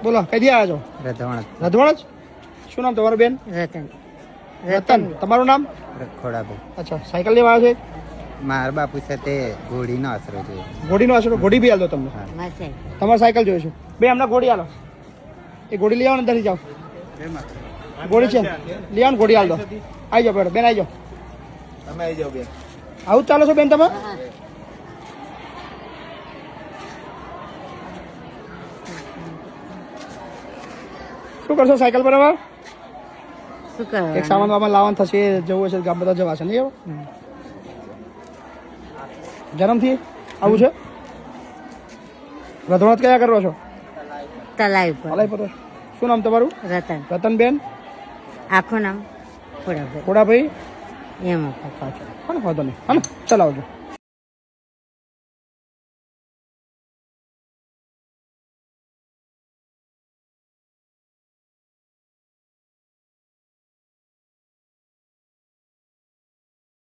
બોલો કઈ દી આવ્યા છો? રધવાણ જ. શું નામ તમારું બેન? રતન. તમારું નામ? ખોડાભાઈ. અચ્છા, સાયકલ લેવા આવ્યા છે? મારા બાપુ સાથે ઘોડીનો આશરો છે. ઘોડીનો આશરો? ઘોડી બી હાલ દો તમને. તમારે સાયકલ જોઈએ છે બે? હમણાં ઘોડી હાલો. એ ઘોડી લઈ આવો ને અંદરથી જાઓ. ઘોડી છે લઈ આવો ને ઘોડી હાલ દો. આવી જાઓ બેન, આવી જાઓ. તમે આવી જાઓ બેન. આવું ચાલો છો બેન તમે? શું કરશો સાયકલ પર હવે? એક સામાન વામાન લાવવાનું થશે, જવું હશે ગામ બધા જવાશે નહીં? એવું જન્મથી આવું છે? રધવાણ કયા કરો છો? તલાઈ પર. શું નામ તમારું? રતનબેન. આખું નામ ખોડાભાઈ. એમ કોને વાંધો નહીં. હા ને ચાલો આવજો.